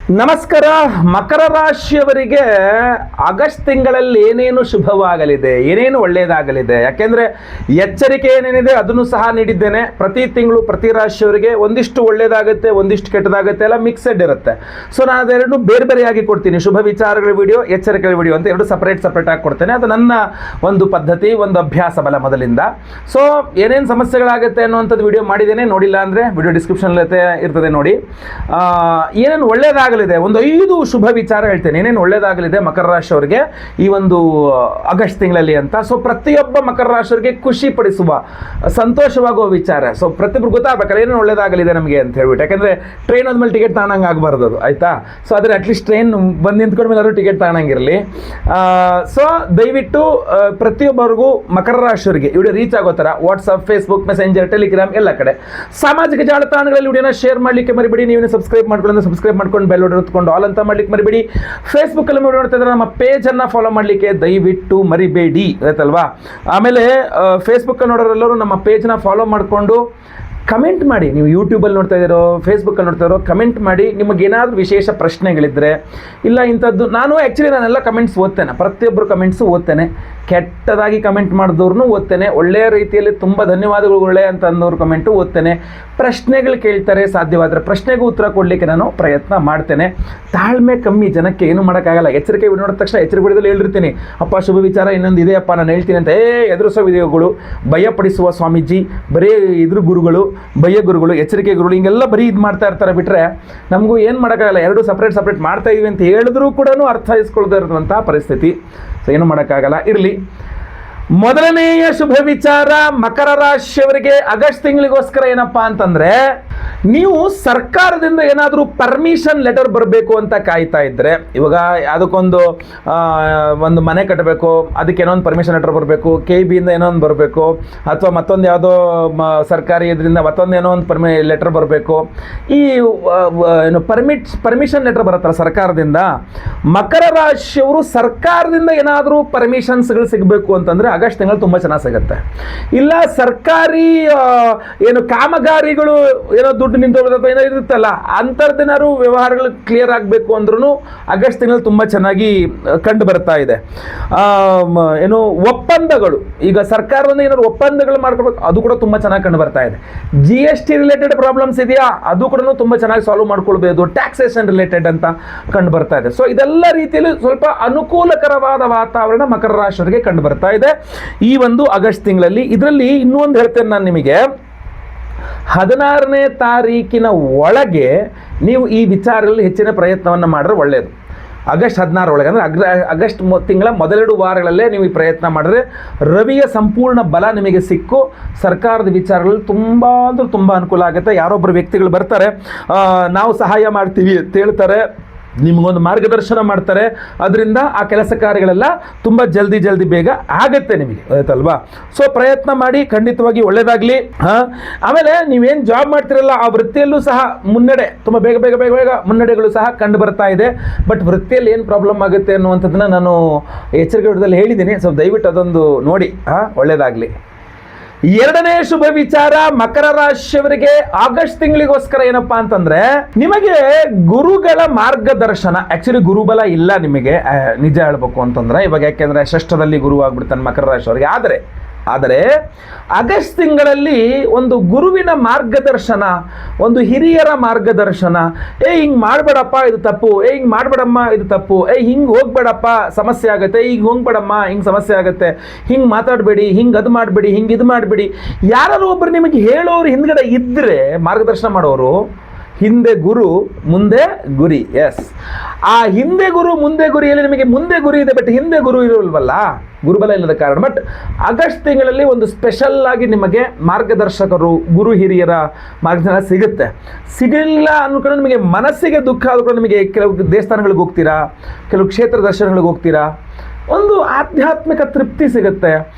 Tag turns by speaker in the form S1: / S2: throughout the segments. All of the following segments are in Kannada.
S1: ನಮಸ್ಕಾರ. ಮಕರ ರಾಶಿಯವರಿಗೆ ಆಗಸ್ಟ್ ತಿಂಗಳಲ್ಲಿ ಏನೇನು ಶುಭವಾಗಲಿದೆ, ಏನೇನು ಒಳ್ಳೆಯದಾಗಲಿದೆ, ಯಾಕೆಂದರೆ ಎಚ್ಚರಿಕೆ ಏನೇನಿದೆ ಅದನ್ನು ಸಹ ನೀಡಿದ್ದೇನೆ. ಪ್ರತಿ ತಿಂಗಳು ಪ್ರತಿ ರಾಶಿಯವರಿಗೆ ಒಂದಿಷ್ಟು ಒಳ್ಳೆಯದಾಗುತ್ತೆ, ಒಂದಿಷ್ಟು ಕೆಟ್ಟದಾಗುತ್ತೆ, ಎಲ್ಲ ಮಿಕ್ಸೆಡ್ ಇರುತ್ತೆ. ಸೊ ನಾನು ಅದೆರಡು ಬೇರೆ ಬೇರೆಯಾಗಿ ಕೊಡ್ತೀನಿ. ಶುಭ ವಿಚಾರಗಳ ವಿಡಿಯೋ, ಎಚ್ಚರಿಕೆಗಳ ವಿಡಿಯೋ ಅಂತ ಎರಡು ಸಪ್ರೇಟ್ ಆಗಿ ಕೊಡ್ತೇನೆ. ಅದು ನನ್ನ ಒಂದು ಪದ್ಧತಿ, ಒಂದು ಅಭ್ಯಾಸ ಬಲ ಮೊದಲಿಂದ. ಸೊ ಏನೇನು ಸಮಸ್ಯೆಗಳಾಗುತ್ತೆ ಅನ್ನುವಂಥದ್ದು ವಿಡಿಯೋ ಮಾಡಿದ್ದೇನೆ. ನೋಡಿಲ್ಲ ಅಂದರೆ ವಿಡಿಯೋ ಡಿಸ್ಕ್ರಿಪ್ಷನ್ ಇರ್ತದೆ ನೋಡಿ. ಏನೇನು ಒಳ್ಳೆಯದಾಗಲಿದೆ, ಒಂದು 5 ಶುಭ ವಿಚಾರ ಹೇಳ್ತೇನೆ. ಏನೇನು ಒಳ್ಳೆಯದಾಗಲಿದೆ ಮಕರ ರಾಶಿಯವರಿಗೆ ಈ ಒಂದು ಆಗಸ್ಟ್ ತಿಂಗಳಲ್ಲಿ ಅಂತ. ಸೊ ಪ್ರತಿಯೊಬ್ಬ ಮಕರ ರಾಶಿಯವರಿಗೆ ಖುಷಿ ಪಡಿಸುವ, ಸಂತೋಷವಾಗುವ ವಿಚಾರ. ಸೊ ಪ್ರತಿಯೊಬ್ಬರು ಗೊತ್ತಾಗಬೇಕಲ್ಲ ಏನೇನು ಒಳ್ಳೆಯದಾಗಲಿದೆ ನಮಗೆ ಅಂತ ಹೇಳ್ಬಿಟ್ಟು. ಯಾಕೆಂದರೆ ಟ್ರೈನ್ ಆದ್ಮೇಲೆ ಟಿಕೆಟ್ ತಗೊಳಂಗೆ ಆಗಬಾರ್ದು ಅದು, ಆಯಿತಾ? ಸೊ ಆದರೆ ಅಟ್ಲೀಸ್ಟ್ ಟ್ರೈನ್ ಬಂದು ನಿಂತ್ಕೊಂಡ್ಮೇಲೆ ಅವರು ಟಿಕೆಟ್ ತಗೊಳಂಗಿರಲಿ. ಸೊ ದಯವಿಟ್ಟು ಪ್ರತಿಯೊಬ್ಬರಿಗೂ ಮಕರ ರಾಶಿಯವರಿಗೆ ವಿಡಿಯೋ ರೀಚ್ ಆಗೋ ಥರ ವಾಟ್ಸಪ್, ಫೇಸ್ಬುಕ್, ಮೆಸೆಂಜರ್, ಟೆಲಿಗ್ರಾಮ್ ಎಲ್ಲ ಕಡೆ ಸಾಮಾಜಿಕ ಜಾಲತಾಣಗಳಲ್ಲಿ ವಿಡಿಯೋನ ಶೇರ್ ಮಾಡಲಿಕ್ಕೆ ಮರಿಬೇಡಿ. ನೀವು ಸಬ್ಸ್ಕ್ರೈಬ್ ಮಾಡ್ಕೊಂಡು ಬೆಲ್ ಹೊಡೆದುಕೊಂಡು ಆಲ್ ಅಂತ ಮಾಡ್ಲಿಕ್ಕೆ ಮರಿಬೇಡಿ. ಫೇಸ್ಬುಕ್ಕಲ್ಲಿ ನೋಡ್ತಾ ಇದ್ರೆ ನಮ್ಮ ಪೇಜನ್ನು ಫಾಲೋ ಮಾಡಲಿಕ್ಕೆ ದಯವಿಟ್ಟು ಮರಿಬೇಡಿ, ಆಯ್ತಲ್ವಾ? ಆಮೇಲೆ ಫೇಸ್ಬುಕ್ಕಲ್ಲಿ ನೋಡೋರೆಲ್ಲರೂ ನಮ್ಮ ಪೇಜ್ನ ಫಾಲೋ ಮಾಡಿಕೊಂಡು ಕಮೆಂಟ್ ಮಾಡಿ. ನೀವು ಯೂಟ್ಯೂಬಲ್ಲಿ ನೋಡ್ತಾ ಇದ್ದೀರೋ, ಫೇಸ್ಬುಕ್ಕಲ್ಲಿ ನೋಡ್ತಾ ಇರೋ, ಕಮೆಂಟ್ ಮಾಡಿ. ನಿಮಗೇನಾದರೂ ವಿಶೇಷ ಪ್ರಶ್ನೆಗಳಿದ್ದರೆ, ಇಲ್ಲ ಇಂಥದ್ದು, ನಾನೆಲ್ಲ ಕಮೆಂಟ್ಸ್ ಓದ್ತೇನೆ, ಪ್ರತಿಯೊಬ್ಬರು ಕಮೆಂಟ್ಸು ಓದ್ತೇನೆ. ಕೆಟ್ಟದಾಗಿ ಕಮೆಂಟ್ ಮಾಡಿದವ್ರನ್ನೂ ಓದ್ತೇನೆ, ಒಳ್ಳೆಯ ರೀತಿಯಲ್ಲಿ ತುಂಬ ಧನ್ಯವಾದಗಳು ಒಳ್ಳೆ ಅಂತ ಅಂದವ್ರ ಕಮೆಂಟು ಓದ್ತೇನೆ. ಪ್ರಶ್ನೆಗಳು ಕೇಳ್ತಾರೆ, ಸಾಧ್ಯವಾದರೆ ಪ್ರಶ್ನೆಗೂ ಉತ್ತರ ಕೊಡಲಿಕ್ಕೆ ನಾನು ಪ್ರಯತ್ನ ಮಾಡ್ತೇನೆ. ತಾಳ್ಮೆ ಕಮ್ಮಿ ಜನಕ್ಕೆ, ಏನು ಮಾಡೋಕ್ಕಾಗಲ್ಲ. ಎಚ್ಚರಿಕೆ ವಿಡಿಯೋ ನೋಡಿದ ತಕ್ಷಣ ಎಚ್ಚರಿಕೆ ವಿಡಿಯೋದಲ್ಲಿ ಹೇಳಿರ್ತೀನಿ, ಅಪ್ಪ ಶುಭ ವಿಚಾರ ಇನ್ನೊಂದು ಇದೆಯಪ್ಪ ನಾನು ಹೇಳ್ತೀನಿ ಅಂತ ಎದುರಿಸೋ ವಿಡಿಯೋಗಳು, ಭಯಪಡಿಸುವ ಸ್ವಾಮೀಜಿ, ಬರೀ ಇದ್ರ ಗುರುಗಳು, ಭಯ ಗುರುಗಳು, ಎಚ್ಚರಿಕೆ ಗುರುಗಳು, ಹಿಂಗೆಲ್ಲ ಬರೀ ಇದು ಮಾಡ್ತಾ ಇರ್ತಾರೆ. ಬಿಟ್ಟರೆ ನಮಗೂ ಏನು ಮಾಡೋಕ್ಕಾಗಲ್ಲ. ಎರಡು ಸಪ್ರೇಟ್ ಮಾಡ್ತಾ ಇದೀವಿ ಅಂತ ಹೇಳಿದ್ರೂ ಕೂಡ ಅರ್ಥೈಸ್ಕೊಳ್ತಾ ಇರುವಂಥ ಪರಿಸ್ಥಿತಿ. ಸೊ ಏನು ಮಾಡೋಕ್ಕಾಗಲ್ಲ, ಇರಲಿ. ಮೊದಲನೆಯ ಶುಭ ವಿಚಾರ ಮಕರ ರಾಶಿಯವರಿಗೆ ಆಗಸ್ಟ್ ತಿಂಗಳಿಗೋಸ್ಕರ ಏನಪ್ಪಾ ಅಂತಂದ್ರೆ, ನೀವು ಸರ್ಕಾರದಿಂದ ಏನಾದರೂ ಪರ್ಮಿಷನ್ ಲೆಟರ್ ಬರಬೇಕು ಅಂತ ಕಾಯ್ತಾ ಇದ್ರೆ, ಇವಾಗ ಅದಕ್ಕೊಂದು ಒಂದು ಮನೆ ಕಟ್ಟಬೇಕು, ಅದಕ್ಕೆ ಏನೋ ಒಂದು ಪರ್ಮಿಷನ್ ಲೆಟರ್ ಬರಬೇಕು, KBಯಿಂದ ಏನೋ ಒಂದು ಬರಬೇಕು, ಅಥವಾ ಮತ್ತೊಂದು ಯಾವುದೋ ಸರ್ಕಾರಿ ಇದರಿಂದ ಮತ್ತೊಂದು ಏನೋ ಒಂದು ಲೆಟರ್ ಬರಬೇಕು. ಈ ಏನು ಪರ್ಮಿಷನ್ ಲೆಟರ್ ಬರುತ್ತಲ್ಲ ಸರ್ಕಾರದಿಂದ, ಮಕರ ರಾಶಿಯವರು ಸರ್ಕಾರದಿಂದ ಏನಾದರೂ ಪರ್ಮಿಷನ್ಸ್ಗಳು ಸಿಗಬೇಕು ಅಂತಂದರೆ ಆಗಸ್ಟ್ ತಿಂಗಳು ತುಂಬ ಚೆನ್ನಾಗಿ ಸಿಗುತ್ತೆ. ಇಲ್ಲ ಸರ್ಕಾರಿ ಏನು ಕಾಮಗಾರಿಗಳು ಏನೋ ದುಡ್ಡು ನಿಂತೋಗೋದು ಏನೋ ಇರುತ್ತಲ್ಲ, ಅಂಥದ್ದೇನಾದ್ರು ವ್ಯವಹಾರಗಳು ಕ್ಲಿಯರ್ ಆಗಬೇಕು ಅಂದ್ರೂ ಆಗಸ್ಟ್ ತಿಂಗಳಲ್ಲಿ ತುಂಬ ಚೆನ್ನಾಗಿ ಕಂಡು ಬರ್ತಾ ಇದೆ. ಏನು ಒಪ್ಪಂದಗಳು, ಈಗ ಸರ್ಕಾರದಿಂದ ಏನಾದ್ರು ಒಪ್ಪಂದಗಳು ಮಾಡ್ಕೋಬೇಕು, ಅದು ಕೂಡ ತುಂಬ ಚೆನ್ನಾಗಿ ಕಂಡು ಬರ್ತಾ ಇದೆ. GST ರಿಲೇಟೆಡ್ ಪ್ರಾಬ್ಲಮ್ಸ್ ಇದೆಯಾ, ಅದು ಕೂಡ ತುಂಬ ಚೆನ್ನಾಗಿ ಸಾಲ್ವ್ ಮಾಡ್ಕೊಳ್ಬೋದು. ಟ್ಯಾಕ್ಸೇಷನ್ ರಿಲೇಟೆಡ್ ಅಂತ ಕಂಡು ಬರ್ತಾ ಇದೆ. ಸೊ ಇದೆಲ್ಲ ರೀತಿಯಲ್ಲಿ ಸ್ವಲ್ಪ ಅನುಕೂಲಕರವಾದ ವಾತಾವರಣ ಮಕರ ರಾಶಿಯವರಿಗೆ ಕಂಡು ಬರ್ತಾ ಇದೆ ಈ ಒಂದು ಆಗಸ್ಟ್ ತಿಂಗಳಲ್ಲಿ. ಇದರಲ್ಲಿ ಇನ್ನೂ ಒಂದು ಹೇಳ್ತೇನೆ ನಾನು ನಿಮಗೆ, 16ನೇ ತಾರೀಕಿನ ಒಳಗೆ ನೀವು ಈ ವಿಚಾರಗಳಲ್ಲಿ ಹೆಚ್ಚಿನ ಪ್ರಯತ್ನವನ್ನು ಮಾಡಿದ್ರೆ ಒಳ್ಳೆಯದು. ಆಗಸ್ಟ್ 16 ಒಳಗೆ ಅಂದರೆ ಆಗಸ್ಟ್ ತಿಂಗಳ ಮೊದಲೆರಡು ವಾರಗಳಲ್ಲೇ ನೀವು ಈ ಪ್ರಯತ್ನ ಮಾಡಿದ್ರೆ ರವಿಯ ಸಂಪೂರ್ಣ ಬಲ ನಿಮಗೆ ಸಿಕ್ಕು ಸರ್ಕಾರದ ವಿಚಾರಗಳಲ್ಲಿ ತುಂಬ ಅಂದ್ರೆ ತುಂಬ ಅನುಕೂಲ ಆಗುತ್ತೆ. ಯಾರೊಬ್ಬರು ವ್ಯಕ್ತಿಗಳು ಬರ್ತಾರೆ, ನಾವು ಸಹಾಯ ಮಾಡ್ತೀವಿ ಅಂತ ಹೇಳ್ತಾರೆ, ನಿಮಗೊಂದು ಮಾರ್ಗದರ್ಶನ ಮಾಡ್ತಾರೆ. ಅದರಿಂದ ಆ ಕೆಲಸ ಕಾರ್ಯಗಳೆಲ್ಲ ತುಂಬ ಜಲ್ದಿ ಬೇಗ ಆಗುತ್ತೆ ನಿಮಗೆ, ಆಯ್ತಲ್ವಾ? ಸೊ ಪ್ರಯತ್ನ ಮಾಡಿ, ಖಂಡಿತವಾಗಿ ಒಳ್ಳೆಯದಾಗಲಿ. ಆಮೇಲೆ ನೀವೇನು ಜಾಬ್ ಮಾಡ್ತಿರಲ್ಲ ಆ ವೃತ್ತಿಯಲ್ಲೂ ಸಹ ಮುನ್ನಡೆ, ತುಂಬ ಬೇಗ ಮುನ್ನಡೆಗಳು ಸಹ ಕಂಡು ಬರ್ತಾ ಇದೆ. ಬಟ್ ವೃತ್ತಿಯಲ್ಲಿ ಏನು ಪ್ರಾಬ್ಲಮ್ ಆಗುತ್ತೆ ಅನ್ನುವಂಥದ್ದನ್ನು ನಾನು ಎಚ್ಚರಿಕೆ ವಿಡಿಯೋದಲ್ಲಿ ಹೇಳಿದ್ದೀನಿ. ಸೊ ದಯವಿಟ್ಟು ಅದೊಂದು ನೋಡಿ, ಒಳ್ಳೆಯದಾಗಲಿ. ಎರಡನೇ ಶುಭ ವಿಚಾರ ಮಕರ ರಾಶಿಯವರಿಗೆ ಆಗಸ್ಟ್ ತಿಂಗಳಿಗೋಸ್ಕರ ಏನಪ್ಪಾ ಅಂತಂದ್ರೆ, ನಿಮಗೆ ಗುರುಗಳ ಮಾರ್ಗದರ್ಶನ. ಆಕ್ಚುಲಿ ಗುರುಬಲ ಇಲ್ಲ ನಿಮಗೆ, ನಿಜ ಹೇಳ್ಬೇಕು ಅಂತಂದ್ರೆ. ಇವಾಗ ಯಾಕೆಂದ್ರೆ ಷಷ್ಠದಲ್ಲಿ ಗುರು ಆಗ್ಬಿಡ್ತಾನೆ ಮಕರ ರಾಶಿಯವರಿಗೆ. ಆದರೆ ಆಗಸ್ಟ್ ತಿಂಗಳಲ್ಲಿ ಒಂದು ಗುರುವಿನ ಮಾರ್ಗದರ್ಶನ, ಒಂದು ಹಿರಿಯರ ಮಾರ್ಗದರ್ಶನ, ಹಿಂಗೆ ಮಾಡಬೇಡಪ್ಪ ಇದು ತಪ್ಪು, ಹಿಂಗೆ ಮಾಡಬೇಡಮ್ಮ ಇದು ತಪ್ಪು, ಹಿಂಗೆ ಹೋಗ್ಬೇಡಪ್ಪ ಸಮಸ್ಯೆ ಆಗುತ್ತೆ, ಈಗ ಹೋಗ್ಬೇಡಮ್ಮ ಹಿಂಗೆ ಸಮಸ್ಯೆ ಆಗುತ್ತೆ, ಹಿಂಗೆ ಮಾತಾಡಬೇಡಿ, ಹಿಂಗೆ ಅದು ಮಾಡಬೇಡಿ, ಹಿಂಗೆ ಇದು ಮಾಡಬೇಡಿ. ಯಾರು ಒಬ್ಬರು ನಿಮಗೆ ಹೇಳೋರು ಹಿಂದ್ಗಡೆ ಇದ್ದರೆ, ಮಾರ್ಗದರ್ಶನ ಮಾಡೋರು, ಹಿಂದೆ ಗುರು ಮುಂದೆ ಗುರಿ. ಎಸ್, ಆ ಹಿಂದೆ ಗುರು ಮುಂದೆ ಗುರಿಯಲ್ಲಿ ನಿಮಗೆ ಮುಂದೆ ಗುರಿ ಇದೆ, ಬಟ್ ಹಿಂದೆ ಗುರು ಇರೋಲ್ವಲ್ಲ, ಗುರುಬಲ ಇಲ್ಲದ ಕಾರಣ. ಬಟ್ ಆಗಸ್ಟ್ ತಿಂಗಳಲ್ಲಿ ಒಂದು ಸ್ಪೆಷಲ್ ಆಗಿ ನಿಮಗೆ ಮಾರ್ಗದರ್ಶಕರು, ಗುರು ಹಿರಿಯರ ಮಾರ್ಗದರ್ಶನ ಸಿಗಲಿಲ್ಲ ಅನ್ಕೊಂಡು ನಿಮಗೆ ಮನಸ್ಸಿಗೆ ದುಃಖ ಆದ್ರೂ ಕೂಡ ನಿಮಗೆ ಕೆಲವು ದೇವಸ್ಥಾನಗಳಿಗೆ ಹೋಗ್ತೀರಾ, ಕೆಲವು ಕ್ಷೇತ್ರ ದರ್ಶನಗಳಿಗೆ ಹೋಗ್ತೀರಾ, ಒಂದು ಆಧ್ಯಾತ್ಮಿಕ ತೃಪ್ತಿ ಸಿಗುತ್ತೆ.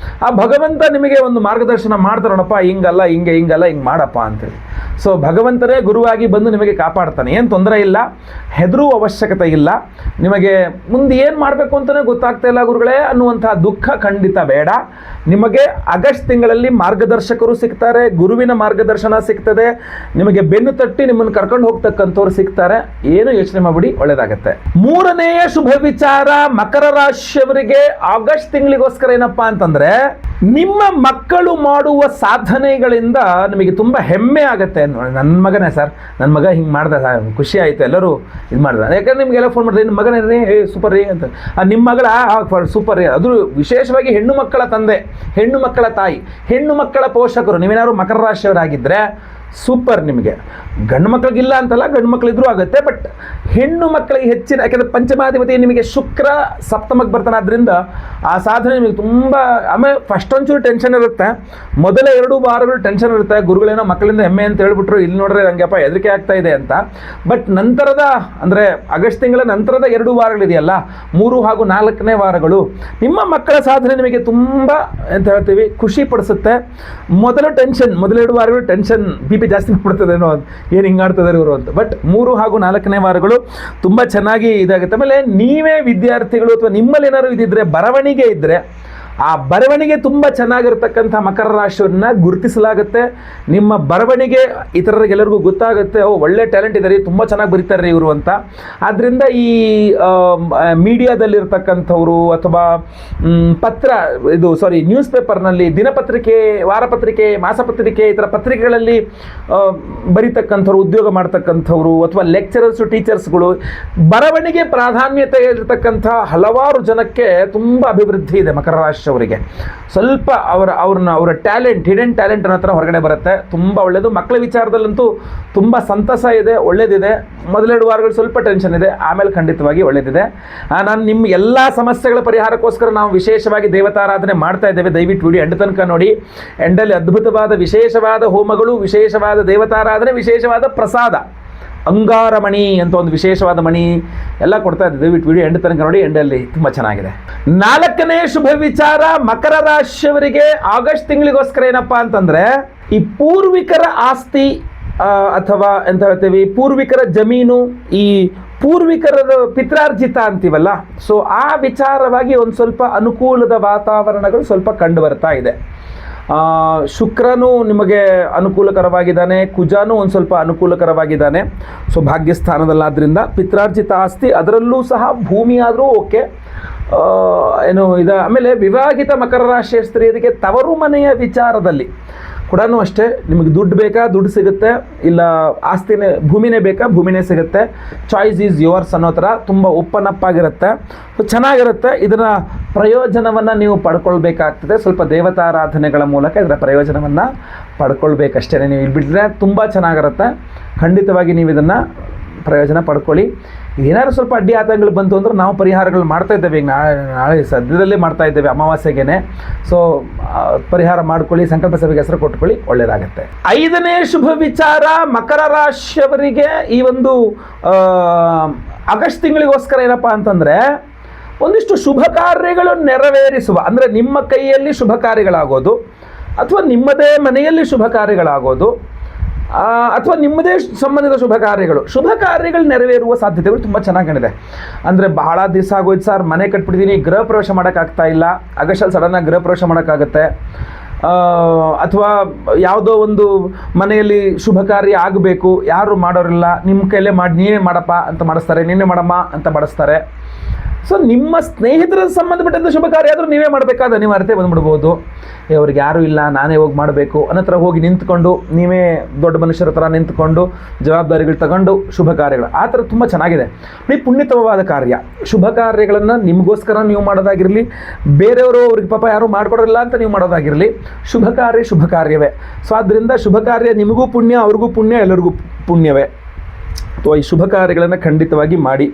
S1: ಆ ಭಗವಂತ ನಿಮಗೆ ಒಂದು ಮಾರ್ಗದರ್ಶನ ಮಾಡ್ತಾರೆ, ನೋಡಪ್ಪ ಹಿಂಗಲ್ಲ ಹಿಂಗಲ್ಲ ಹಿಂಗೆ ಮಾಡಪ್ಪ ಅಂತೇಳಿ. ಸೊ ಭಗವಂತನೇ ಗುರುವಾಗಿ ಬಂದು ನಿಮಗೆ ಕಾಪಾಡ್ತಾನೆ, ಏನು ತೊಂದರೆ ಇಲ್ಲ, ಹೆದರುವ ಅವಶ್ಯಕತೆ ಇಲ್ಲ. ನಿಮಗೆ ಮುಂದೆ ಏನು ಮಾಡಬೇಕು ಅಂತಲೇ ಗೊತ್ತಾಗ್ತಾ ಇಲ್ಲ ಗುರುಗಳೇ ಅನ್ನುವಂಥ ದುಃಖ ಖಂಡಿತ ಬೇಡ. ನಿಮಗೆ ಆಗಸ್ಟ್ ತಿಂಗಳಲ್ಲಿ ಮಾರ್ಗದರ್ಶಕರು ಸಿಗ್ತಾರೆ, ಗುರುವಿನ ಮಾರ್ಗದರ್ಶನ ಸಿಗ್ತದೆ, ನಿಮಗೆ ಬೆನ್ನು ತಟ್ಟಿ ನಿಮ್ಮನ್ನು ಕರ್ಕೊಂಡು ಹೋಗ್ತಕ್ಕಂಥವ್ರು ಸಿಗ್ತಾರೆ. ಏನು ಯೋಚನೆ ಮಾಡಬೇಡಿ, ಒಳ್ಳೇದಾಗತ್ತೆ. ಮೂರನೆಯ ಶುಭ ವಿಚಾರ ಮಕರ ರಾಶಿಯವರಿಗೆ ಆಗಸ್ಟ್ ತಿಂಗಳಿಗೋಸ್ಕರ ಏನಪ್ಪಾ ಅಂತಂದ್ರೆ, ನಿಮ್ಮ ಮಕ್ಕಳು ಮಾಡುವ ಸಾಧನೆಗಳಿಂದ ನಿಮಗೆ ತುಂಬಾ ಹೆಮ್ಮೆ ಆಗತ್ತೆ. ನನ್ನ ಮಗನೇ ಸರ್, ನನ್ನ ಮಗ ಹಿಂಗೆ ಮಾಡ್ದ, ಖುಷಿ ಆಯ್ತು, ಎಲ್ಲರೂ ಇದು ಮಾಡಿದ್ರೆ. ಯಾಕಂದ್ರೆ ನಿಮ್ಗೆಲ್ಲ ಫೋನ್ ಮಾಡಿದ್ರೆ ನಿಮ್ಮ ಮಗನೇ ಸೂಪರ್ ರೀ ಅಂತ, ನಿಮ್ಮ ಮಗಳ ಸೂಪರ್ ರೀ. ಅದು ವಿಶೇಷವಾಗಿ ಹೆಣ್ಣು ಮಕ್ಕಳ ತಂದೆ, ಹೆಣ್ಣು ಮಕ್ಕಳ ತಾಯಿ, ಹೆಣ್ಣು ಮಕ್ಕಳ ಪೋಷಕರು ನೀವೇನಾದ್ರು ಮಕರ ರಾಶಿಯವರಾಗಿದ್ದರೆ ಸೂಪರ್. ನಿಮಗೆ ಗಂಡು ಮಕ್ಕಳಿಗಿಲ್ಲ ಅಂತಲ್ಲ, ಗಂಡು ಮಕ್ಕಳಿದ್ರೂ ಆಗುತ್ತೆ, ಬಟ್ ಹೆಣ್ಣು ಮಕ್ಕಳಿಗೆ ಹೆಚ್ಚಿನ, ಯಾಕಂದರೆ ಪಂಚಮಾಧಿಪತಿ ನಿಮಗೆ ಶುಕ್ರ ಸಪ್ತಮಕ್ಕೆ ಬರ್ತಾನೆ, ಆದ್ದರಿಂದ ಆ ಸಾಧನೆ ನಿಮಗೆ ತುಂಬ. ಆಮೇಲೆ ಫಸ್ಟ್ ಒಂಚೂರು ಟೆನ್ಷನ್ ಇರುತ್ತೆ, ಮೊದಲ 2 ವಾರಗಳು ಟೆನ್ಷನ್ ಇರುತ್ತೆ. ಗುರುಗಳೇನೋ ಮಕ್ಕಳಿಂದ ಹೆಮ್ಮೆ ಅಂತ ಹೇಳ್ಬಿಟ್ರು, ಇಲ್ಲಿ ನೋಡ್ರೆ ನನಗೆಪ್ಪ ಹೆದರಿಕೆ ಆಗ್ತಾ ಇದೆ ಅಂತ. ಬಟ್ ನಂತರದ, ಅಂದರೆ ಆಗಸ್ಟ್ ತಿಂಗಳ ನಂತರದ 2 ವಾರಗಳಿದೆಯಲ್ಲ, 3 ಹಾಗೂ 4ನೇ ವಾರಗಳು, ನಿಮ್ಮ ಮಕ್ಕಳ ಸಾಧನೆ ನಿಮಗೆ ತುಂಬ ಅಂತ ಹೇಳ್ತೀವಿ ಖುಷಿ ಪಡಿಸುತ್ತೆ. ಮೊದಲು ಟೆನ್ಷನ್, ಮೊದಲ 2 ವಾರಗಳು ಟೆನ್ಷನ್, ಬಿ ಪಿ ಜಾಸ್ತಿ ಮಾಡ್ಬಿಡ್ತದೇನೋ, ಏನು ಹಿಂಗಾಡ್ತದೆ ಇವರು ಅಂತ. ಬಟ್ 3 ಹಾಗೂ 4ನೇ ವಾರಗಳು ತುಂಬ ಚೆನ್ನಾಗಿ ಇದಾಗುತ್ತೆ. ಆಮೇಲೆ ನೀವೇ ವಿದ್ಯಾರ್ಥಿಗಳು ಅಥವಾ ನಿಮ್ಮಲ್ಲಿ ಏನಾದ್ರು ಇದ್ದಿದ್ರೆ, ಬರವಣಿಗೆ ಇದ್ದರೆ, ಆ ಬರವಣಿಗೆ ತುಂಬ ಚೆನ್ನಾಗಿರ್ತಕ್ಕಂಥ ಮಕರ ರಾಶಿಯವ್ರನ್ನ ಗುರುತಿಸಲಾಗುತ್ತೆ. ನಿಮ್ಮ ಬರವಣಿಗೆ ಇತರರಿಗೆಲ್ಲರಿಗೂ ಗೊತ್ತಾಗುತ್ತೆ, ಓ ಒಳ್ಳೆ ಟ್ಯಾಲೆಂಟ್ ಇದೆ ರೀ, ತುಂಬ ಚೆನ್ನಾಗಿ ಬರೀತಾರೆ ಇವರು ಅಂತ. ಆದ್ದರಿಂದ ಈ ಮೀಡಿಯಾದಲ್ಲಿರ್ತಕ್ಕಂಥವ್ರು ಅಥವಾ ನ್ಯೂಸ್ ಪೇಪರ್ನಲ್ಲಿ, ದಿನಪತ್ರಿಕೆ, ವಾರಪತ್ರಿಕೆ, ಮಾಸಪತ್ರಿಕೆ, ಈ ಥರ ಪತ್ರಿಕೆಗಳಲ್ಲಿ ಬರೀತಕ್ಕಂಥವ್ರು, ಉದ್ಯೋಗ ಮಾಡ್ತಕ್ಕಂಥವ್ರು ಅಥವಾ ಲೆಕ್ಚರರ್ಸು, ಟೀಚರ್ಸ್ಗಳು, ಬರವಣಿಗೆ ಪ್ರಾಧಾನ್ಯತೆ ಇರತಕ್ಕಂಥ ಹಲವಾರು ಜನಕ್ಕೆ ತುಂಬ ಅಭಿವೃದ್ಧಿ ಇದೆ. ಮಕರ ರಾಶಿ ಅವರಿಗೆ ಸ್ವಲ್ಪ ಅವರ ಟ್ಯಾಲೆಂಟ್, ಹಿಡನ್ ಟ್ಯಾಲೆಂಟ್ ಅನ್ನೋ ಥರ ಹೊರಗಡೆ ಬರುತ್ತೆ, ತುಂಬ ಒಳ್ಳೆಯದು. ಮಕ್ಕಳ ವಿಚಾರದಲ್ಲಂತೂ ತುಂಬ ಸಂತಸ ಇದೆ, ಒಳ್ಳೇದಿದೆ. ಮೊದಲ 2 ವಾರಗಳು ಸ್ವಲ್ಪ ಟೆನ್ಷನ್ ಇದೆ, ಆಮೇಲೆ ಖಂಡಿತವಾಗಿ ಒಳ್ಳೇದಿದೆ. ನಾನು ನಿಮ್ಮ ಎಲ್ಲ ಸಮಸ್ಯೆಗಳ ಪರಿಹಾರಕ್ಕೋಸ್ಕರ ನಾವು ವಿಶೇಷವಾಗಿ ದೇವತಾರಾಧನೆ ಮಾಡ್ತಾ ಇದ್ದೇವೆ. ದಯವಿಟ್ಟು ವಿಡಿಯೋ ಎಂಡ್ ತನಕ ನೋಡಿ. ಎಂಡಲ್ಲಿ ಅದ್ಭುತವಾದ ವಿಶೇಷವಾದ ಹೋಮಗಳು, ವಿಶೇಷವಾದ ದೇವತಾರಾಧನೆ, ವಿಶೇಷವಾದ ಪ್ರಸಾದ, ಅಂಗಾರಮಣಿ ಅಂತ ಒಂದು ವಿಶೇಷವಾದ ಮಣಿ ಎಲ್ಲ ಕೊಡ್ತಾ ಇದ್ದೀವಿ. ದಯವಿಟ್ಟು ವಿಡಿಯೋ ಎಂಡ್ ತನಕ ನೋಡಿ, ಎಂಡಲ್ಲಿ ತುಂಬ ಚೆನ್ನಾಗಿದೆ. 4ನೇ ಶುಭ ವಿಚಾರ ಮಕರ ರಾಶಿಯವರಿಗೆ ಆಗಸ್ಟ್ ತಿಂಗಳಿಗೋಸ್ಕರ ಏನಪ್ಪ ಅಂತಂದರೆ, ಈ ಪೂರ್ವಿಕರ ಆಸ್ತಿ ಅಥವಾ ಎಂತ ಹೇಳ್ತೀವಿ, ಪೂರ್ವಿಕರ ಜಮೀನು, ಈ ಪೂರ್ವಿಕರದ ಪಿತ್ರಾರ್ಜಿತ ಅಂತೀವಲ್ಲ, ಸೊ ಆ ವಿಚಾರವಾಗಿ ಒಂದು ಸ್ವಲ್ಪ ಅನುಕೂಲದ ವಾತಾವರಣಗಳು ಸ್ವಲ್ಪ ಕಂಡು ಬರ್ತಾ ಇದೆ. ಶುಕ್ರನು ನಿಮಗೆ ಅನುಕೂಲಕರವಾಗಿದ್ದಾನೆ, ಕುಜಾನು ಒಂದು ಸ್ವಲ್ಪ ಅನುಕೂಲಕರವಾಗಿದ್ದಾನೆ. ಸೊ ಭಾಗ್ಯಸ್ಥಾನದಲ್ಲಾದ್ರಿಂದ ಪಿತ್ರಾರ್ಜಿತ ಆಸ್ತಿ, ಅದರಲ್ಲೂ ಸಹ ಭೂಮಿ ಆದರೂ ಓಕೆ. ಆಮೇಲೆ ವಿವಾಹಿತ ಮಕರ ರಾಶಿಯ ಸ್ತ್ರೀಯರಿಗೆ ತವರು ಮನೆಯ ವಿಚಾರದಲ್ಲಿ ಕೂಡ ಅಷ್ಟೇ, ನಿಮಗೆ ದುಡ್ಡು ಬೇಕಾ, ದುಡ್ಡು ಸಿಗುತ್ತೆ, ಇಲ್ಲ ಆಸ್ತಿನೇ, ಭೂಮಿನೇ ಬೇಕಾ, ಭೂಮಿನೇ ಸಿಗುತ್ತೆ. ಚಾಯ್ಸ್ ಈಸ್ ಯುವರ್ಸ್ ಅನ್ನೋ ಥರ ತುಂಬ ಓಪನ್ ಅಪ್ ಆಗಿರುತ್ತೆ, ಚೆನ್ನಾಗಿರುತ್ತೆ. ಇದರ ಪ್ರಯೋಜನವನ್ನು ನೀವು ಪಡ್ಕೊಳ್ಬೇಕಾಗ್ತದೆ. ಸ್ವಲ್ಪ ದೇವತಾರಾಧನೆಗಳ ಮೂಲಕ ಇದರ ಪ್ರಯೋಜನವನ್ನು ಪಡ್ಕೊಳ್ಬೇಕಷ್ಟೇ. ನೀವು ಇಲ್ಲಿ ಬಿಟ್ಟರೆ ತುಂಬ ಚೆನ್ನಾಗಿರುತ್ತೆ. ಖಂಡಿತವಾಗಿ ನೀವು ಇದನ್ನು ಪ್ರಯೋಜನ ಪಡ್ಕೊಳ್ಳಿ. ಏನಾದ್ರು ಸ್ವಲ್ಪ ಅಡ್ಡಿ ಆತಂಕಗಳು ಬಂತು ಅಂದ್ರೆ ನಾವು ಪರಿಹಾರಗಳು ಮಾಡ್ತಾ ಇದ್ದೇವೆ. ಈಗ ನಾಳೆ ಸದ್ಯದಲ್ಲೇ ಮಾಡ್ತಾ ಇದ್ದೇವೆ, ಅಮಾವಾಸ್ಯೆಗೇನೆ. ಸೊ ಪರಿಹಾರ ಮಾಡ್ಕೊಳ್ಳಿ, ಸಂಕಲ್ಪ ಸಭೆಗೆ ಹೆಸರು ಕೊಟ್ಕೊಳ್ಳಿ, ಒಳ್ಳೆಯದಾಗತ್ತೆ. 5ನೇ ಶುಭ ವಿಚಾರ ಮಕರ ರಾಶಿಯವರಿಗೆ ಈ ಒಂದು ಆಗಸ್ಟ್ ತಿಂಗಳಿಗೋಸ್ಕರ ಏನಪ್ಪ ಅಂತಂದರೆ, ಒಂದಿಷ್ಟು ಶುಭ ಕಾರ್ಯಗಳು ನೆರವೇರಿಸುವ, ಅಂದರೆ ನಿಮ್ಮ ಕೈಯಲ್ಲಿ ಶುಭ ಕಾರ್ಯಗಳಾಗೋದು, ಅಥವಾ ನಿಮ್ಮದೇ ಮನೆಯಲ್ಲಿ ಶುಭ ಕಾರ್ಯಗಳಾಗೋದು, ಅಥವಾ ನಿಮ್ಮದೇ ಸಂಬಂಧಿತ ಶುಭ ಕಾರ್ಯಗಳು ನೆರವೇರುವ ಸಾಧ್ಯತೆಗಳು ತುಂಬ ಚೆನ್ನಾಗಿದೆ. ಅಂದರೆ ಬಹಳ ದಿವಸ ಆಗೋಯ್ತು ಸರ್, ಮನೆ ಕಟ್ಬಿಟ್ಟಿದ್ದೀನಿ, ಗೃಹ ಪ್ರವೇಶ ಮಾಡೋಕ್ಕಾಗ್ತಾ ಇಲ್ಲ, ಆಗಸ್ಟಲ್ಲಿ ಸಡನ್ನಾಗಿ ಗೃಹ ಪ್ರವೇಶ ಮಾಡೋಕ್ಕಾಗತ್ತೆ. ಅಥವಾ ಯಾವುದೋ ಒಂದು ಮನೆಯಲ್ಲಿ ಶುಭ ಕಾರ್ಯ ಆಗಬೇಕು, ಯಾರು ಮಾಡೋರಿಲ್ಲ, ನಿಮ್ಮ ಕೈಲೇ ಮಾಡಿ, ನೀವೇ ಮಾಡಪ್ಪ ಅಂತ ಮಾಡಿಸ್ತಾರೆ, ನೀವೇ ಮಾಡಮ್ಮ ಅಂತ ಮಾಡಿಸ್ತಾರೆ. ಸೊ ನಿಮ್ಮ ಸ್ನೇಹಿತರ ಸಂಬಂಧಪಟ್ಟಂಥ ಶುಭ ಕಾರ್ಯ ಆದರೂ ನೀವೇ ಮಾಡಬೇಕಾದ ಅನಿವಾರ್ಯತೆ ಬಂದುಬಿಡ್ಬೋದು. ಅವ್ರಿಗೆ ಯಾರೂ ಇಲ್ಲ, ನಾನೇ ಹೋಗಿ ಮಾಡಬೇಕು ಅನ್ನೋ ಥರ ಹೋಗಿ ನಿಂತ್ಕೊಂಡು, ನೀವೇ ದೊಡ್ಡ ಮನುಷ್ಯರ ಥರ ನಿಂತ್ಕೊಂಡು ಜವಾಬ್ದಾರಿಗಳು ತಗೊಂಡು ಶುಭ ಕಾರ್ಯಗಳು, ಆ ಥರ ತುಂಬ ಚೆನ್ನಾಗಿದೆ. ಈ ಪುಣ್ಯತಮವಾದ ಕಾರ್ಯ, ಶುಭ ಕಾರ್ಯಗಳನ್ನು ನಿಮಗೋಸ್ಕರ ನೀವು ಮಾಡೋದಾಗಿರಲಿ, ಬೇರೆಯವರು ಅವ್ರಿಗೆ ಪಾಪ ಯಾರೂ ಮಾಡಿಕೊಡೋಲ್ಲ ಅಂತ ನೀವು ಮಾಡೋದಾಗಿರಲಿ, ಶುಭ ಕಾರ್ಯವೇ. ಸೊ ಆದ್ದರಿಂದ ಶುಭ ಕಾರ್ಯ ನಿಮಗೂ ಪುಣ್ಯ, ಅವ್ರಿಗೂ ಪುಣ್ಯ, ಎಲ್ಲರಿಗೂ ಪುಣ್ಯವೇ. ಅಥವಾ ಈ ಶುಭ ಕಾರ್ಯಗಳನ್ನು ಖಂಡಿತವಾಗಿ ಮಾಡಿ.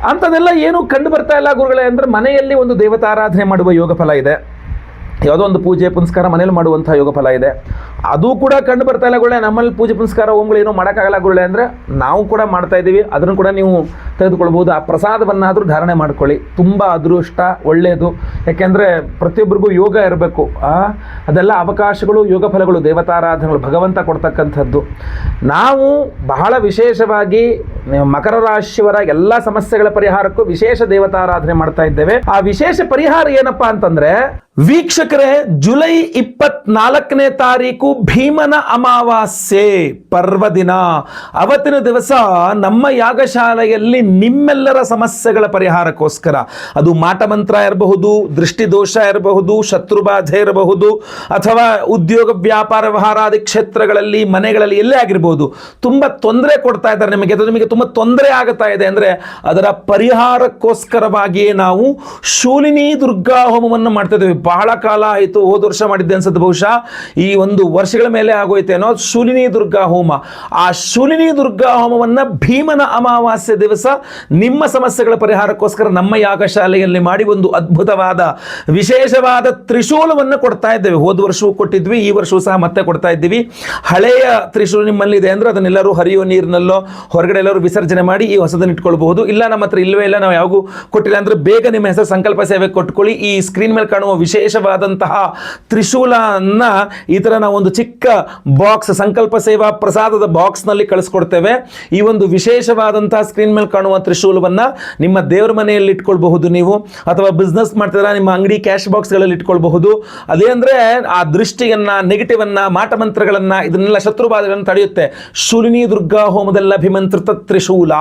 S1: ಅಂಥದ್ದೆಲ್ಲ ಏನು ಕಂಡು ಬರ್ತಾ ಇಲ್ಲ ಗುರುಗಳೇ ಅಂದರೆ, ಮನೆಯಲ್ಲಿ ಒಂದು ದೇವತಾರಾಧನೆ ಮಾಡುವ ಯೋಗ ಫಲ ಇದೆ, ಯಾವುದೋ ಒಂದು ಪೂಜೆ ಪುನಸ್ಕಾರ ಮನೇಲಿ ಮಾಡುವಂಥ ಯೋಗ ಫಲ ಇದೆ, ಅದು ಕೂಡ ಕಂಡು ಬರ್ತಾ ಇಲ್ಲ ಗುರುಗಳೇ. ನಮ್ಮಲ್ಲಿ ಪೂಜೆ ಪುನಸ್ಕಾರ ಓಮ್ಗಳು ಏನೋ ಮಾಡೋಕ್ಕಾಗಲ್ಲ ಗುರುಗಳೇ ಅಂದರೆ, ನಾವು ಕೂಡ ಮಾಡ್ತಾ ಇದ್ದೀವಿ, ಅದನ್ನು ಕೂಡ ನೀವು ತೆಗೆದುಕೊಳ್ಬೋದು. ಆ ಪ್ರಸಾದವನ್ನಾದರೂ ಧಾರಣೆ ಮಾಡ್ಕೊಳ್ಳಿ, ತುಂಬ ಅದೃಷ್ಟ, ಒಳ್ಳೆಯದು. ಯಾಕೆಂದರೆ ಪ್ರತಿಯೊಬ್ಬರಿಗೂ ಯೋಗ ಇರಬೇಕು, ಅದೆಲ್ಲ ಅವಕಾಶಗಳು, ಯೋಗ ಫಲಗಳು, ದೇವತಾರಾಧನೆಗಳು ಭಗವಂತ ಕೊಡ್ತಕ್ಕಂಥದ್ದು. ನಾವು ಬಹಳ ವಿಶೇಷವಾಗಿ ಮಕರ ರಾಶಿಯವರ ಎಲ್ಲ ಸಮಸ್ಯೆಗಳ ಪರಿಹಾರಕ್ಕೂ ವಿಶೇಷ ದೇವತಾರಾಧನೆ ಮಾಡ್ತಾ ಇದ್ದೇವೆ. ಆ ವಿಶೇಷ ಪರಿಹಾರ ಏನಪ್ಪಾ ಅಂತಂದ್ರೆ, ವೀಕ್ಷಕರೇ, ಜುಲೈ 24ನೇ ತಾರೀಕು ಭೀಮನ ಅಮಾವಾಸ್ಯೆ ಪರ್ವದಿನ. ಅವತ್ತಿನ ದಿವಸ ನಮ್ಮ ಯಾಗಶಾಲೆಯಲ್ಲಿ ನಿಮ್ಮೆಲ್ಲರ ಸಮಸ್ಯೆಗಳ ಪರಿಹಾರಕ್ಕೋಸ್ಕರ, ಅದು ಮಾಟಮಂತ್ರ ಇರಬಹುದು, ದೃಷ್ಟಿದೋಷ ಇರಬಹುದು, ಶತ್ರುಬಾಧೆ ಇರಬಹುದು, ಅಥವಾ ಉದ್ಯೋಗ ವ್ಯಾಪಾರ ವ್ಯವಹಾರಾದಿ ಕ್ಷೇತ್ರಗಳಲ್ಲಿ ಮನೆಗಳಲ್ಲಿ ಎಲ್ಲೇ ಆಗಿರಬಹುದು, ತುಂಬ ತೊಂದರೆ ಕೊಡ್ತಾ ಇದ್ದಾರೆ ನಿಮಗೆ, ಅದು ನಿಮಗೆ ತುಂಬ ತೊಂದರೆ ಆಗುತ್ತಾ ಇದೆ ಅಂದರೆ ಅದರ ಪರಿಹಾರಕ್ಕೋಸ್ಕರವಾಗಿಯೇ ನಾವು ಶೂಲಿನಿ ದುರ್ಗಾ ಹೋಮವನ್ನು ಮಾಡ್ತಾ ಇದ್ದೇವೆ. ಬಹಳ ಕಾಲ ಆಯಿತು, ಹೋದ ವರ್ಷ ಮಾಡಿದ್ದೆ ಅನ್ಸುತ್ತೆ, ಬಹುಶಃ ಈ 1 ವರ್ಷಗಳ ಮೇಲೆ ಆಗೋಯ್ತೇನೋ. ಶೂಲಿನಿ ದುರ್ಗಾ ಹೋಮ, ಆ ಶೂಲಿನಿ ದುರ್ಗಾ ಹೋಮವನ್ನು ಭೀಮನ ಅಮಾವಾಸ್ಯೆ ದಿವಸ ನಿಮ್ಮ ಸಮಸ್ಯೆಗಳ ಪರಿಹಾರಕ್ಕೋಸ್ಕರ ನಮ್ಮ ಯಾಗಶಾಲೆಯಲ್ಲಿ ಮಾಡಿ ಒಂದು ಅದ್ಭುತವಾದ ವಿಶೇಷವಾದ ತ್ರಿಶೂಲವನ್ನು ಕೊಡ್ತಾ ಇದ್ದೇವೆ. ಹೋದ ವರ್ಷವೂ ಕೊಟ್ಟಿದ್ವಿ, ಈ ವರ್ಷವೂ ಸಹ ಮತ್ತೆ ಕೊಡ್ತಾ ಇದ್ದೀವಿ. ಹಳೆಯ ತ್ರಿಶೂಲ ನಿಮ್ಮಲ್ಲಿದೆ ಅಂದರೆ ಅದನ್ನೆಲ್ಲರೂ ಹರಿಯೋ ನೀರಿನಲ್ಲೋ ಹೊರಗಡೆ ಎಲ್ಲರೂ ವಿಸರ್ಜನೆ ಮಾಡಿ ಈ ಹೊಸದನ್ನು ಇಟ್ಕೊಳ್ಬಹುದು. ಇಲ್ಲ ನಮ್ಮ ಹತ್ರ ಇಲ್ಲವೇ ಇಲ್ಲ, ನಾವು ಯಾವಾಗೂ ಕೊಟ್ಟಿಲ್ಲ ಅಂದರೆ ಬೇಗ ನಿಮ್ಮ ಹೆಸರು ಸಂಕಲ್ಪ ಸೇವೆ ಕೊಟ್ಕೊಳ್ಳಿ. ಈ ಸ್ಕ್ರೀನ್ ಮೇಲೆ ಕಾಣುವ ವಿಶೇಷವಾದಂತಹ ತ್ರಿಶೂಲನ್ನ ಈ ಥರ ನಾವು ಒಂದು ಚಿಕ್ಕ ಬಾಕ್ಸ್, ಸಂಕಲ್ಪ ಸೇವಾ ಪ್ರಸಾದದ ಬಾಕ್ಸ್ನಲ್ಲಿ ಕಳಿಸ್ಕೊಡ್ತೇವೆ. ಈ ಒಂದು ವಿಶೇಷವಾದಂತಹ ಸ್ಕ್ರೀನ್ ಮೇಲೆ ಕಾಣುವ ತ್ರಿಶೂಲವನ್ನು ನಿಮ್ಮ ದೇವರ ಮನೆಯಲ್ಲಿ ಇಟ್ಕೊಳ್ಬಹುದು ನೀವು, ಅಥವಾ ಬಿಸ್ನೆಸ್ ಮಾಡ್ತಿದ್ರೆ ನಿಮ್ಮ ಅಂಗಡಿ ಕ್ಯಾಶ್ ಬಾಕ್ಸ್ಗಳಲ್ಲಿ ಇಟ್ಕೊಳ್ಬಹುದು. ಅದೇ ಅಂದರೆ ಆ ದೃಷ್ಟಿಯನ್ನ, ನೆಗೆಟಿವನ್ನ, ಮಾಟಮಂತ್ರಗಳನ್ನ, ಇದನ್ನೆಲ್ಲ ಶತ್ರುಬಾಧೆಗಳನ್ನು ತಡೆಯುತ್ತೆ ಶೂಲಿನಿ ದುರ್ಗಾ ಹೋಮದಲ್ಲಿ ಅಭಿಮಂತ್ರಿತ ತ್ರಿಶೂಲ.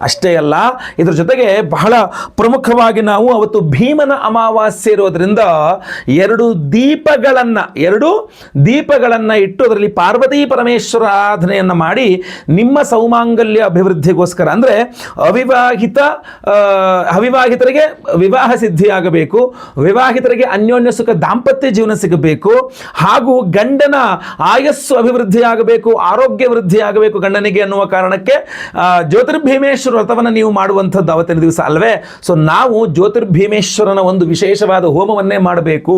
S1: ಅಷ್ಟೇ ಅಲ್ಲ, ಇದರ ಜೊತೆಗೆ ಬಹಳ ಪ್ರಮುಖವಾಗಿ ನಾವು ಅವತ್ತು ಭೀಮನ ಅಮಾವಾಸ್ಯೆ ಇರೋದ್ರಿಂದ 2 ದೀಪಗಳನ್ನು ಇಟ್ಟು ಅದರಲ್ಲಿ ಪಾರ್ವತಿ ಪರಮೇಶ್ವರ ಆರಾಧನೆಯನ್ನು ಮಾಡಿ ನಿಮ್ಮ ಸೌಮಾಂಗಲ್ಯ ಅಭಿವೃದ್ಧಿಗೋಸ್ಕರ, ಅಂದರೆ ಅವಿವಾಹಿತರಿಗೆ ವಿವಾಹ ಸಿದ್ಧಿಯಾಗಬೇಕು, ವಿವಾಹಿತರಿಗೆ ಅನ್ಯೋನ್ಯ ಸುಖ ದಾಂಪತ್ಯ ಜೀವನ ಸಿಗಬೇಕು, ಹಾಗೂ ಗಂಡನ ಆಯಸ್ಸು ಅಭಿವೃದ್ಧಿ ಆಗಬೇಕು, ಆರೋಗ್ಯ ವೃದ್ಧಿ ಆಗಬೇಕು ಗಂಡನಿಗೆ ಅನ್ನುವ ಕಾರಣಕ್ಕೆ ಜ್ಯೋತಿರ್ಭೀಮೇಶ್ವರ ವ್ರತವನ್ನು ನೀವು ಮಾಡುವಂಥದ್ದು ಅವತ್ತಿನ ದಿವಸ ಅಲ್ವೇ. ಸೊ ನಾವು ಜ್ಯೋತಿರ್ಭೀಮೇಶ್ವರನ ಒಂದು ವಿಶೇಷವಾದ ಹೋಮವನ್ನೇ ಮಾಡಬೇಕು,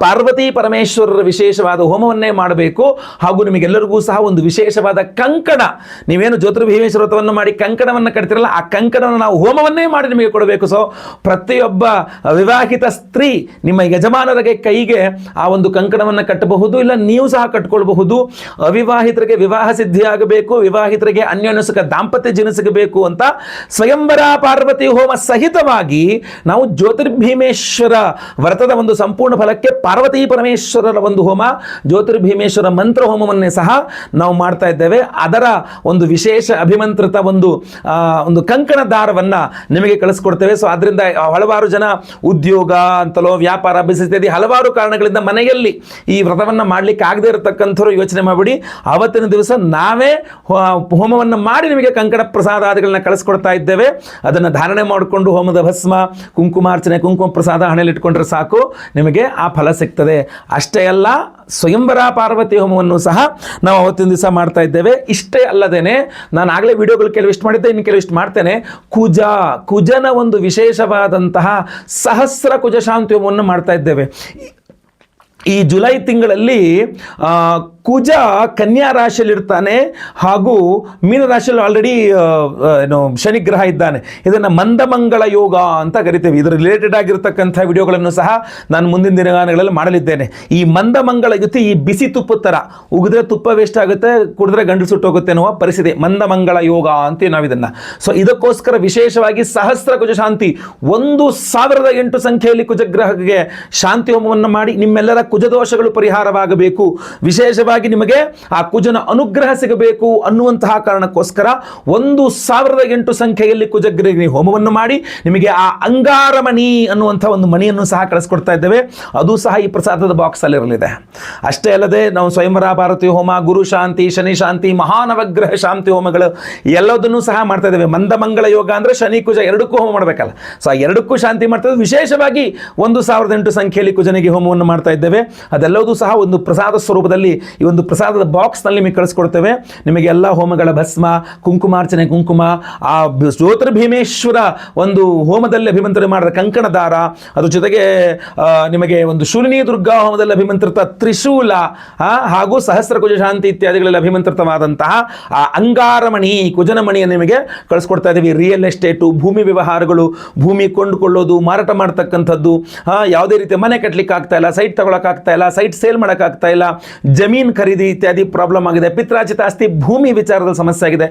S1: ಪಾರ್ವತಿ ಪರಮೇಶ್ವರರ ವಿಶೇಷವಾದ ಹೋಮವನ್ನೇ ಮಾಡಬೇಕು. ಹಾಗೂ ನಿಮಗೆಲ್ಲರಿಗೂ ಸಹ ಒಂದು ವಿಶೇಷವಾದ ಕಂಕಣ, ನೀವೇನು ಜ್ಯೋತಿರ್ಭೀಮೇಶ್ವರ ವ್ರತವನ್ನು ಮಾಡಿ ಕಂಕಣವನ್ನು ಕಟ್ತಿರಲ್ಲ, ಆ ಕಂಕಣವನ್ನು ನಾವು ಹೋಮವನ್ನೇ ಮಾಡಿ ನಿಮಗೆ ಕೊಡಬೇಕು. ಸೊ ಪ್ರತಿಯೊಬ್ಬ ವಿವಾಹಿತ ಸ್ತ್ರೀ ನಿಮ್ಮ ಯಜಮಾನರಿಗೆ ಕೈಗೆ ಆ ಒಂದು ಕಂಕಣವನ್ನು ಕಟ್ಟಬಹುದು, ಇಲ್ಲ ನೀವು ಸಹ ಕಟ್ಕೊಳ್ಬಹುದು. ಅವಿವಾಹಿತರಿಗೆ ವಿವಾಹ ಸಿದ್ಧಿಯಾಗಬೇಕು, ವಿವಾಹಿತರಿಗೆ ಅನ್ಯೋನ್ಯ ಸುಖ ದಾಂಪತ್ಯ ಜೀವನ ಸಿಗಬೇಕು ಅಂತ ಸ್ವಯಂವರ ಪಾರ್ವತಿ ಹೋಮ ಸಹಿತವಾಗಿ ನಾವು ಜ್ಯೋತಿರ್ಭೀಮೇಶ್ವರ ವ್ರತದ ಒಂದು ಸಂಪೂರ್ಣ ಫಲಕ್ಕೆ ಪಾರ್ವತಿ ಪರಮೇಶ್ವರರ ಒಂದು ಹೋಮ, ಜ್ಯೋತಿರ್ಭೀಮೇಶ್ವರ ಮಂತ್ರ ಹೋಮವನ್ನೇ ಸಹ ನಾವು ಮಾಡ್ತಾ ಇದ್ದೇವೆ. ಅದರ ಒಂದು ವಿಶೇಷ ಅಭಿಮಂತ್ರಿತ ಒಂದು ಕಂಕಣ ದಾರವನ್ನು ನಿಮಗೆ ಕಳಿಸ್ಕೊಡ್ತೇವೆ. ಸೊ ಅದರಿಂದ ಹಲವಾರು ಜನ ಉದ್ಯೋಗ ಅಂತಲೋ, ವ್ಯಾಪಾರ, ಬಿಸಿನೆಸ್ ಇತ್ಯಾದಿ ಹಲವಾರು ಕಾರಣಗಳಿಂದ ಮನೆಯಲ್ಲಿ ಈ ವ್ರತವನ್ನು ಮಾಡಲಿಕ್ಕೆ ಆಗದೆ ಇರತಕ್ಕಂಥವ್ರು ಯೋಚನೆ ಮಾಡಿಬಿಡಿ, ಅವತ್ತಿನ ದಿವಸ ನಾವೇ ಹೋಮವನ್ನು ಮಾಡಿ ನಿಮಗೆ ಕಂಕಣ ಪ್ರಸಾದಾದಿಗಳನ್ನ ಕಳಿಸ್ಕೊಡ್ತಾ ಇದ್ದೇವೆ. ಅದನ್ನು ಧಾರಣೆ ಮಾಡಿಕೊಂಡು ಹೋಮದ ಭಸ್ಮ, ಕುಂಕುಮಾರ್ಚನೆ, ಕುಂಕುಮ ಪ್ರಸಾದ ಹಣೆಯಲ್ಲಿ ಇಟ್ಕೊಂಡ್ರೆ ಸಾಕು, ನಿಮಗೆ ಆ ಫಲ ಸಿಗ್ತದೆ. ಅಷ್ಟೇ ಅಲ್ಲ, ಸ್ವಯಂವರ ಪಾರ್ವತಿ ಹೋಮವನ್ನು ಸಹ ನಾವು ಅವತ್ತಿನ ದಿವಸ ಮಾಡ್ತಾ ಇದ್ದೇವೆ. ಇಷ್ಟೇ ಅಲ್ಲದೇನೆ, ನಾನು ಆಗಲೇ ವಿಡಿಯೋಗಳು ಕೆಲವಿಷ್ಟು ಮಾಡಿದ್ದೆ, ಇನ್ನು ಕೆಲವಿಷ್ಟು ಮಾಡ್ತೇನೆ. ಕುಜನ ಒಂದು ವಿಶೇಷವಾದಂತಹ ಸಹಸ್ರ ಕುಜ ಶಾಂತಿ ಹೋಮವನ್ನು ಮಾಡ್ತಾ ಇದ್ದೇವೆ. ಈ ಜುಲೈ ತಿಂಗಳಲ್ಲಿ ಕುಜ ಕನ್ಯಾ ರಾಶಿಯಲ್ಲಿರ್ತಾನೆ, ಹಾಗೂ ಮೀನ ರಾಶಿಯಲ್ಲಿ ಆಲ್ರೆಡಿ ಶನಿಗ್ರಹ ಇದ್ದಾನೆ. ಇದನ್ನು ಮಂದಮಂಗಳ ಯೋಗ ಅಂತ ಕರಿತೇವೆ. ಇದರ ರಿಲೇಟೆಡ್ ಆಗಿರ್ತಕ್ಕಂಥ ವಿಡಿಯೋಗಳನ್ನು ಸಹ ನಾನು ಮುಂದಿನ ದಿನಗಳಲ್ಲಿ ಮಾಡಲಿದ್ದೇನೆ. ಈ ಮಂದಮಂಗಳ ಯುತಿ ಈ ಬಿಸಿ ತುಪ್ಪದ ಥರ, ಉಗಿದ್ರೆ ತುಪ್ಪ ವೇಸ್ಟ್ ಆಗುತ್ತೆ, ಕುಡಿದ್ರೆ ಗಂಟಲು ಸುಟ್ಟೋಗುತ್ತೆ ಅನ್ನುವ ಪರಿಸ್ಥಿತಿ, ಮಂದಮಂಗಳ ಯೋಗ ಅಂತೀವಿ ನಾವು ಇದನ್ನು. ಸೊ ಇದಕ್ಕೋಸ್ಕರ ವಿಶೇಷವಾಗಿ ಸಹಸ್ರ ಕುಜ ಶಾಂತಿ, 1008 ಸಂಖ್ಯೆಯಲ್ಲಿ ಕುಜಗ್ರಹಕ್ಕೆ ಶಾಂತಿ ಹೋಮವನ್ನು ಮಾಡಿ ನಿಮ್ಮೆಲ್ಲರ ಕುಜದೋಷಗಳು ಪರಿಹಾರವಾಗಬೇಕು, ವಿಶೇಷವಾಗಿ ನಿಮಗೆ ಆ ಕುಜನ ಅನುಗ್ರಹ ಸಿಗಬೇಕು ಅನ್ನುವಂತಹ ಕಾರಣಕ್ಕೋಸ್ಕರ 1008 ಸಂಖ್ಯೆಯಲ್ಲಿ ಕುಜಗ್ರಹಿ ಹೋಮವನ್ನು ಮಾಡಿ ನಿಮಗೆ ಆ ಅಂಗಾರಮಣಿ ಅನ್ನುವಂಥ ಒಂದು ಮಣಿಯನ್ನು ಸಹ ಕಳಿಸ್ಕೊಡ್ತಾ ಇದ್ದೇವೆ. ಅದು ಸಹ ಈ ಪ್ರಸಾದದ ಬಾಕ್ಸ್ ಅಲ್ಲಿ ಇರಲಿದೆ. ಅಷ್ಟೇ ಅಲ್ಲದೆ ನಾವು ಸ್ವಯಂವರ ಭಾರತಿ ಹೋಮ, ಗುರು ಶಾಂತಿ, ಶನಿ ಶಾಂತಿ, ಮಹಾನವಗ್ರಹ ಶಾಂತಿ ಹೋಮಗಳು ಎಲ್ಲದನ್ನೂ ಸಹ ಮಾಡ್ತಾ ಇದ್ದೇವೆ. ಮಂದಮಂಗಳ ಯೋಗ ಅಂದರೆ ಶನಿ ಕುಜ ಎರಡಕ್ಕೂ ಹೋಮ ಮಾಡಬೇಕಲ್ಲ, ಸೊ ಆ ಎರಡಕ್ಕೂ ಶಾಂತಿ ಮಾಡ್ತಾ ಇದ್ದೇವೆ. ವಿಶೇಷವಾಗಿ 1008 ಸಂಖ್ಯೆಯಲ್ಲಿ ಕುಜನಿಗೆ ಹೋಮವನ್ನು ಮಾಡ್ತಾ ಇದ್ದೇವೆ. ಅದೆಲ್ಲವೂ ಸಹ ಒಂದು ಪ್ರಸಾದ ಸ್ವರೂಪದಲ್ಲಿ ಈ ಒಂದು ಪ್ರಸಾದದ ಬಾಕ್ಸ್ನಲ್ಲಿ ನಿಮಗೆ ಕಳಿಸ್ಕೊಡ್ತೇವೆ. ನಿಮಗೆ ಎಲ್ಲ ಹೋಮಗಳ ಭಸ್ಮ, ಕುಂಕುಮಾರ್ಚನೆ, ಕುಂಕುಮ, ಆ ಜ್ಯೋತಿರ್ಭೀಮೇಶ್ವರ ಒಂದು ಹೋಮದಲ್ಲಿ ಅಭಿಮಂತ್ರಣ ಮಾಡಿದ ಕಂಕಣ ದಾರ, ಅದ್ರ ಜೊತೆಗೆ ನಿಮಗೆ ಒಂದು ಶೂಲಿನಿ ದುರ್ಗಾ ಹೋಮದಲ್ಲಿ ಅಭಿಮಂತ್ರಿತ ತ್ರಿಶೂಲ, ಹಾಗೂ ಸಹಸ್ರ ಕುಜ ಶಾಂತಿ ಇತ್ಯಾದಿಗಳಲ್ಲಿ ಅಭಿಮಂತ್ರಿತವಾದಂತಹ ಆ ಅಂಗಾರಮಣಿ, ಕುಜನ ಮಣಿಯನ್ನು ನಿಮಗೆ ಕಳಿಸ್ಕೊಡ್ತಾ ಇದ್ದೀವಿ. ರಿಯಲ್ ಎಸ್ಟೇಟು, ಭೂಮಿ ವ್ಯವಹಾರಗಳು, ಭೂಮಿ ಕೊಂಡುಕೊಳ್ಳೋದು, ಮಾರಾಟ ಮಾಡ್ತಕ್ಕಂಥದ್ದು, ಯಾವುದೇ ರೀತಿಯ ಮನೆ ಕಟ್ಟಲಿಕ್ಕೆ ಆಗ್ತಾ ಇಲ್ಲ, ಸೈಟ್ ತಗೊಳಕ್ಕಾಗ್ತಾ ಇಲ್ಲ, ಸೈಟ್ ಸೇಲ್ ಮಾಡೋಕ್ಕಾಗ್ತಾ ಇಲ್ಲ, ಜಮೀನು ಖರೀದಿ ಇತ್ಯಾದಿ ಪ್ರಾಬ್ಲಮ್ ಆಗಿದೆ, ಪಿತ್ರಾರ್ಜಿತ ಆಸ್ತಿ, ಭೂಮಿ ವಿಚಾರದಲ್ಲಿ ಸಮಸ್ಯೆ ಆಗಿದೆ.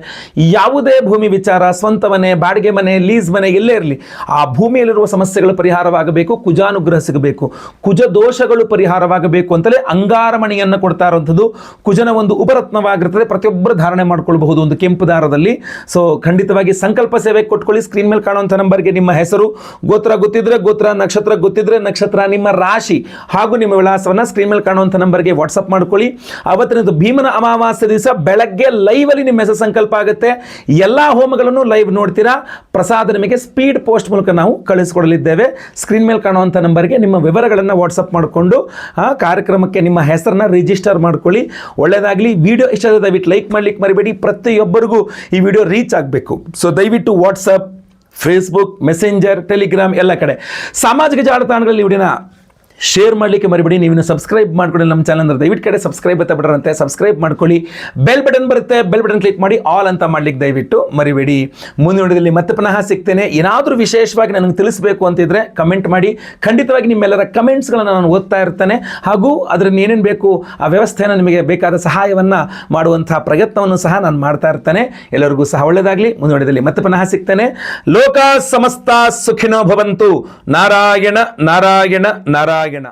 S1: ಯಾವುದೇ ಭೂಮಿ ವಿಚಾರ, ಸ್ವಂತ ಮನೆ, ಬಾಡಿಗೆ ಮನೆ, ಲೀಸ್ ಮನೆ ಎಲ್ಲೇ ಇರಲಿ, ಆ ಭೂಮಿಯಲ್ಲಿರುವ ಸಮಸ್ಯೆಗಳು ಪರಿಹಾರವಾಗಬೇಕು, ಕುಜಾನುಗ್ರಹ ಸಿಗಬೇಕು, ಕುಜ ದೋಷಗಳು ಪರಿಹಾರವಾಗಬೇಕು ಅಂತಲೇ ಅಂಗಾರಮಣಿಯನ್ನು ಕೊಡ್ತಾ ಇರುವಂಥದ್ದು. ಕುಜನ ಒಂದು ಉಪರತ್ನವಾಗಿರ್ತದೆ, ಪ್ರತಿಯೊಬ್ಬರು ಧಾರಣೆ ಮಾಡ್ಕೊಳ್ಬಹುದು ಒಂದು ಕೆಂಪು ದಾರದಲ್ಲಿ. ಸೊ ಖಂಡಿತವಾಗಿ ಸಂಕಲ್ಪ ಸೇವೆ ಕೊಟ್ಕೊಳ್ಳಿ. ಸ್ಕ್ರೀನ್ ಮೇಲೆ ಕಾಣುವಂಥ ನಂಬರ್ಗೆ ನಿಮ್ಮ ಹೆಸರು, ಗೋತ್ರ ಗೊತ್ತಿದ್ರೆ ಗೋತ್ರ, ನಕ್ಷತ್ರ ಗೊತ್ತಿದ್ರೆ ನಕ್ಷತ್ರ, ನಿಮ್ಮ ರಾಶಿ ಹಾಗೂ ನಿಮ್ಮ ವಿಳಾಸವನ್ನು ಸ್ಕ್ರೀನ್ ಮೇಲೆ ಕಾಣುವಂಥ ನಂಬರ್ಗೆ ವಾಟ್ಸಪ್ ಮಾಡ್ಕೊಳ್ಳಿ. ಅವತ್ತಿನದು ಭೀಮನ ಅಮಾವಾಸ್ಯೆ ದಿವಸ ಬೆಳಗ್ಗೆ ಲೈವ್ ಅಲ್ಲಿ ನಿಮ್ಮ ಹೆಸರು ಸಂಕಲ್ಪ ಆಗುತ್ತೆ. ಎಲ್ಲಾ ಹೋಮಗಳನ್ನು ಲೈವ್ ನೋಡ್ತೀರಾ. ಪ್ರಸಾದ ನಿಮಗೆ ಸ್ಪೀಡ್ ಪೋಸ್ಟ್ ಮೂಲಕ ನಾವು ಕಳಿಸಿಕೊಡಲಿದ್ದೇವೆ. ಸ್ಕ್ರೀನ್ ಮೇಲೆ ಕಾಣುವಂಥ ನಂಬರ್ಗೆ ನಿಮ್ಮ ವಿವರಗಳನ್ನು ವಾಟ್ಸಪ್ ಮಾಡಿಕೊಂಡು ಆ ಕಾರ್ಯಕ್ರಮಕ್ಕೆ ನಿಮ್ಮ ಹೆಸರನ್ನ ರಿಜಿಸ್ಟರ್ ಮಾಡ್ಕೊಳ್ಳಿ. ಒಳ್ಳೆಯದಾಗಲಿ. ವಿಡಿಯೋ ಇಷ್ಟ ಆದರೆ ದಯವಿಟ್ಟು ಲೈಕ್ ಮಾಡ್ಲಿಕ್ಕೆ ಮರಿಬೇಡಿ. ಪ್ರತಿಯೊಬ್ಬರಿಗೂ ಈ ವಿಡಿಯೋ ರೀಚ್ ಆಗಬೇಕು. ಸೊ ದಯವಿಟ್ಟು ವಾಟ್ಸಪ್, ಫೇಸ್ಬುಕ್, ಮೆಸೆಂಜರ್, ಟೆಲಿಗ್ರಾಮ್ ಎಲ್ಲ ಕಡೆ ಸಾಮಾಜಿಕ ಜಾಲತಾಣಗಳಲ್ಲಿ ವಿಡಿಯೋನ ಶೇರ್ ಮಾಡಲಿಕ್ಕೆ ಮರಿಬೇಡಿ. ನೀವು ಸಬ್ಸ್ಕ್ರೈಬ್ ಮಾಡ್ಕೊಳ್ಳಿ ನಮ್ಮ ಚಾನಲ್ ಅಂದರೆ ದಯವಿಟ್ಟು ಕಡೆ ಸಬ್ಸ್ಕ್ರೈಬ್ ಅಂತ ಬಿಡರಂತೆ, ಸಬ್ಸ್ಕ್ರೈಬ್ ಮಾಡ್ಕೊಳ್ಳಿ. ಬೆಲ್ ಬಟನ್ ಬರುತ್ತೆ, ಬೆಲ್ ಬಟನ್ ಕ್ಲಿಕ್ ಮಾಡಿ ಆಲ್ ಅಂತ ಮಾಡ್ಲಿಕ್ಕೆ ದಯವಿಟ್ಟು ಮರಿಬೇಡಿ. ಮುಂದಿನ ವಿಡಿಯೋದಲ್ಲಿ ಮತ್ತೆ ಪುನಃ ಸಿಗ್ತೇನೆ. ಏನಾದರೂ ವಿಶೇಷವಾಗಿ ನನಗೆ ತಿಳಿಸಬೇಕು ಅಂತಿದ್ರೆ ಕಮೆಂಟ್ ಮಾಡಿ. ಖಂಡಿತವಾಗಿ ನಿಮ್ಮೆಲ್ಲರ ಕಮೆಂಟ್ಸ್ಗಳನ್ನು ನಾನು ಓದ್ತಾ ಇರ್ತೇನೆ, ಹಾಗೂ ಅದರಲ್ಲಿ ಏನೇನು ಬೇಕು ಆ ವ್ಯವಸ್ಥೆಯನ್ನು ನಿಮಗೆ ಬೇಕಾದ ಸಹಾಯವನ್ನು ಮಾಡುವಂತಹ ಪ್ರಯತ್ನವನ್ನು ಸಹ ನಾನು ಮಾಡ್ತಾ ಇರ್ತೇನೆ. ಎಲ್ಲರಿಗೂ ಸಹ ಒಳ್ಳೆಯದಾಗಲಿ. ಮುಂದಿನ ವಿಡಿಯೋದಲ್ಲಿ ಮತ್ತೆ ಪುನಃ ಸಿಗ್ತೇನೆ. ಲೋಕ ಸಮಸ್ತ ಸುಖಿನೋ ಭವಂತು. ನಾರಾಯಣ ನಾರಾಯಣ ನಾರಾಯಣ.